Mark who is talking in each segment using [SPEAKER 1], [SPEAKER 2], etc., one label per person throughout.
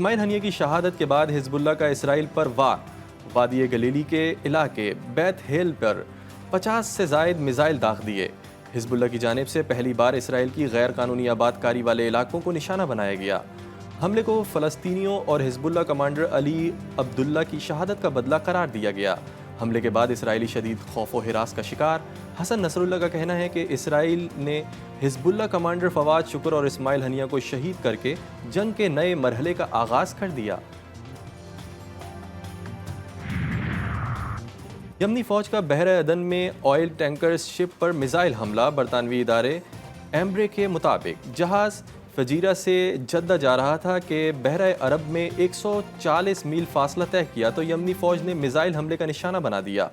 [SPEAKER 1] اسماعیل ہنیہ کی شہادت کے بعد حزب اللہ کا اسرائیل پر وار۔ وادی گلیلی کے علاقے بیت ہیل پر 50 سے زائد میزائل داغ دیے۔ حزب اللہ کی جانب سے پہلی بار اسرائیل کی غیر قانونی آباد کاری والے علاقوں کو نشانہ بنایا گیا۔ حملے کو فلسطینیوں اور حزب اللہ کمانڈر علی عبداللہ کی شہادت کا بدلہ قرار دیا گیا۔ حملے کے بعد اسرائیلی شدید خوف و ہراس کا شکار۔ حسن نصر اللہ کا کہنا ہے کہ اسرائیل نے حزب اللہ کمانڈر فواد شکر اور اسماعیل ہنیہ کو شہید کر کے جنگ کے نئے مرحلے کا آغاز کر دیا۔ یمنی فوج کا بحر عدن میں آئل ٹینکر شپ پر میزائل حملہ۔ برطانوی ادارے ایمبرے کے مطابق جہاز فجیرہ سے جدہ جا رہا تھا کہ بحر عرب میں 140 میل فاصلہ طے کیا تو یمنی فوج نے میزائل حملے کا نشانہ بنا دیا۔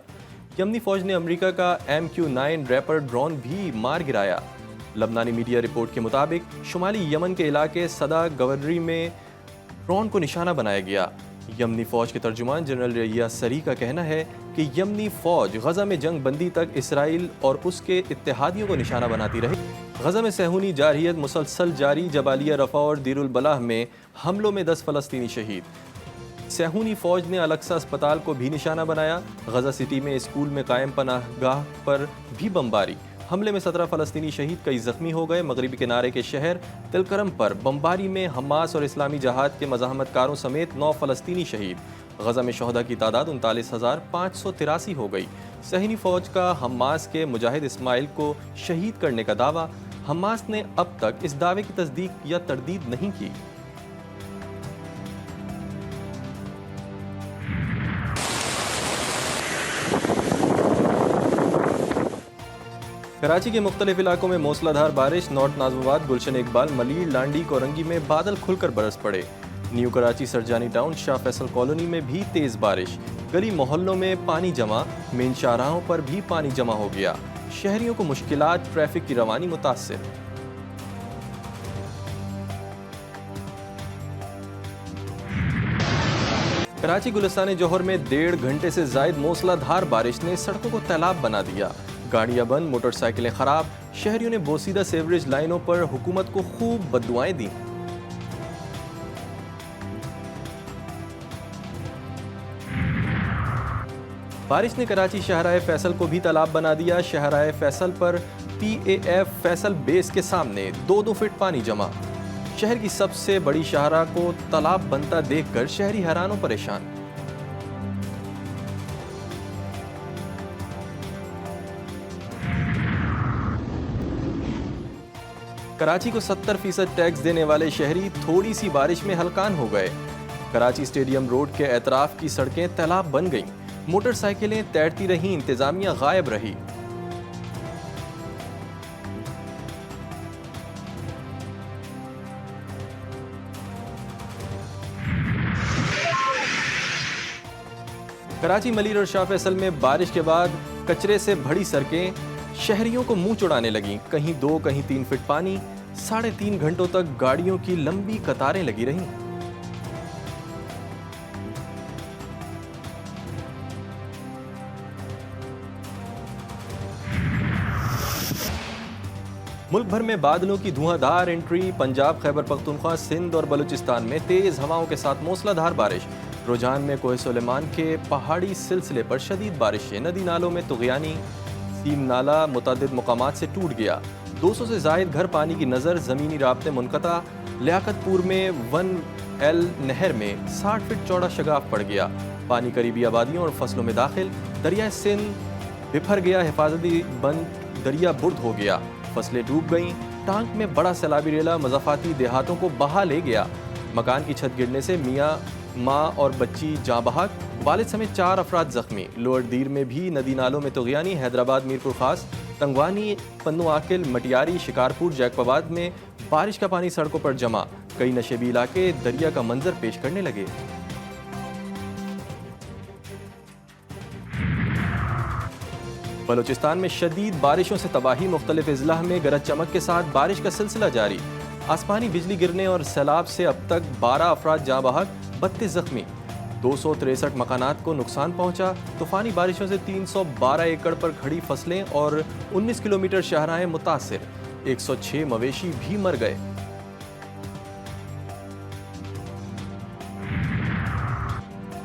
[SPEAKER 1] یمنی فوج نے امریکہ کا MQ-9 ریپر ڈرون بھی مار گرایا۔ لبنانی میڈیا رپورٹ کے مطابق شمالی یمن کے علاقے صدا گورری میں ڈرون کو نشانہ بنایا گیا۔ یمنی فوج کے ترجمان جنرل ریاض سری کا کہنا ہے کہ یمنی فوج غزہ میں جنگ بندی تک اسرائیل اور اس کے اتحادیوں کو نشانہ بناتی رہی۔ غزہ میں صہیونی جارحیت مسلسل جاری۔ جبالیہ رفح اور دیر البلح میں حملوں میں 10 فلسطینی شہید۔ صہیونی فوج نے الاقصی اسپتال کو بھی نشانہ بنایا۔ غزہ سٹی میں اسکول میں قائم پناہ گاہ پر بھی بمباری۔ حملے میں 17 فلسطینی شہید، کئی زخمی ہو گئے۔ مغربی کنارے کے شہر تل کرم پر بمباری میں حماس اور اسلامی جہاد کے مزاحمت کاروں سمیت 9 فلسطینی شہید۔ غزہ میں شہداء کی تعداد 39,583 ہو گئی۔ صہیونی فوج کا حماس کے مجاہد اسماعیل کو شہید کرنے کا دعویٰ۔ حماس نے اب تک اس دعوے کی تصدیق یا تردید نہیں کی۔ کراچی کے مختلف علاقوں میں موسلا دھار بارش۔ نارتھ ناظم آباد، گلشن اقبال، ملیر، لانڈی، کورنگی میں بادل کھل کر برس پڑے۔ نیو کراچی، سرجانی ٹاؤن، شاہ فیصل کالونی میں بھی تیز بارش۔ گلی محلوں میں پانی جمع، مین شاہراہوں پر بھی پانی جمع ہو گیا۔ شہریوں کو مشکلات، ٹریفک کی روانی متاثر۔ کراچی گلستان جوہر میں 1.5 گھنٹے سے زائد موسلا دھار بارش نے سڑکوں کو تیلاب بنا دیا۔ گاڑیاں بند، موٹر سائیکلیں خراب۔ شہریوں نے بوسیدہ سیوریج لائنوں پر حکومت کو خوب بددعائیں دیں۔ بارش نے کراچی شاہراہ فیصل کو بھی تالاب بنا دیا۔ شاہراہ فیصل پر PAF فیصل بیس کے سامنے 2 فٹ پانی جمع۔ شہر کی سب سے بڑی شاہراہ کو تالاب بنتا دیکھ کر شہری حیران و پریشان۔ کراچی کو 70% ٹیکس دینے والے شہری تھوڑی سی بارش میں ہلکان ہو گئے۔ کراچی اسٹیڈیم روڈ کے اطراف کی سڑکیں تالاب بن گئیں۔ موٹر سائیکلیں تیرتی رہیں، انتظامیہ غائب رہی۔ کراچی ملیر اور شاہ فیصل میں بارش کے بعد کچرے سے بھری سڑکیں شہریوں کو منہ چڑانے لگیں۔ کہیں 2 کہیں 3 فٹ پانی۔ 3.5 گھنٹوں تک گاڑیوں کی لمبی قطاریں لگی رہیں۔ ملک بھر میں بادلوں کی دھواں دھار انٹری۔ پنجاب، خیبر پختونخوا، سندھ اور بلوچستان میں تیز ہواؤں کے ساتھ موسلا دھار بارش۔ رجحان میں کوہ سلیمان کے پہاڑی سلسلے پر شدید بارشیں۔ ندی نالوں میں طغیانی۔ سیم نالہ متعدد مقامات سے ٹوٹ گیا۔ 200 سے زائد گھر پانی کی نظر۔ زمینی رابطے منقطع۔ لیاقت پور میں 1L نہر میں 60 فٹ چوڑا شگاف پڑ گیا۔ پانی قریبی آبادیوں اور فصلوں میں داخل۔ دریائے سندھ بپھر گیا۔ حفاظتی بند دریا برد ہو گیا۔ فصلیں ڈوب گئیں۔ ٹانک میں بڑا سیلابی ریلا مضافاتی دیہاتوں کو بہا لے گیا۔ مکان کی چھت گرنے سے میاں، ماں اور بچی جاں بحق۔ والد سمیت 4 افراد زخمی۔ لوئر دیر میں بھی ندی نالوں میں طغیانی۔ حیدرآباد، میرپور خاص، تنگوانی، پنو عاقل، مٹیاری، شکارپور، جیکب آباد میں بارش کا پانی سڑکوں پر جمع۔ کئی نشیبی علاقے دریا کا منظر پیش کرنے لگے۔ بلوچستان میں شدید بارشوں سے تباہی۔ مختلف اضلاع میں گرج چمک کے ساتھ بارش کا سلسلہ جاری۔ آسمانی بجلی گرنے اور سیلاب سے اب تک 12 افراد جاں بحق، 32 زخمی۔ 263 مکانات کو نقصان پہنچا۔ طوفانی بارشوں سے 312 ایکڑ پر کھڑی فصلیں اور 19 کلومیٹر شاہراہیں متاثر۔ 106 مویشی بھی مر گئے۔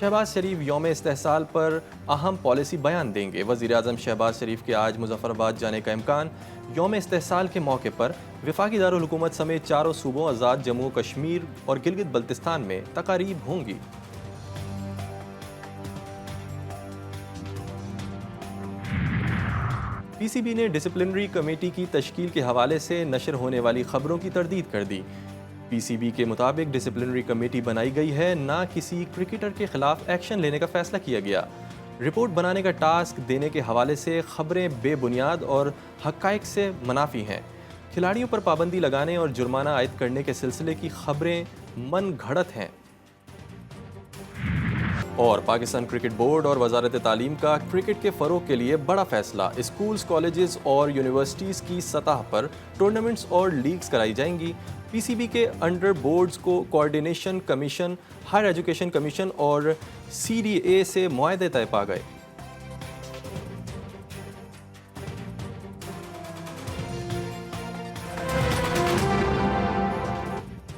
[SPEAKER 1] شہباز شریف یوم استحصال پر اہم پالیسی بیان دیں گے۔ وزیر اعظم شہباز شریف کے آج مظفر آباد جانے کا امکان۔ یوم استحصال کے موقع پر وفاقی دارالحکومت سمیت چاروں صوبوں آزاد جموں و کشمیر اور گلگت بلتستان میں تقاریب ہوں گی۔ پی سی بی نے ڈسپلنری کمیٹی کی تشکیل کے حوالے سے نشر ہونے والی خبروں کی تردید کر دی۔ پی سی بی کے مطابق ڈسپلنری کمیٹی بنائی گئی ہے، نہ کسی کرکٹر کے خلاف ایکشن لینے کا فیصلہ کیا گیا۔ رپورٹ بنانے کا ٹاسک دینے کے حوالے سے خبریں بے بنیاد اور حقائق سے منافی ہیں۔ کھلاڑیوں پر پابندی لگانے اور جرمانہ عائد کرنے کے سلسلے کی خبریں من گھڑت ہیں۔ اور پاکستان کرکٹ بورڈ اور وزارت تعلیم کا کرکٹ کے فروغ کے لیے بڑا فیصلہ۔ اسکولز، کالجز اور یونیورسٹیز کی سطح پر ٹورنامنٹس اور لیگز کرائی جائیں گی۔ پی سی بی کے انڈر بورڈز کو coordination commission, higher education commission اور سی ڈی اے سے معاہدے طے پا گئے۔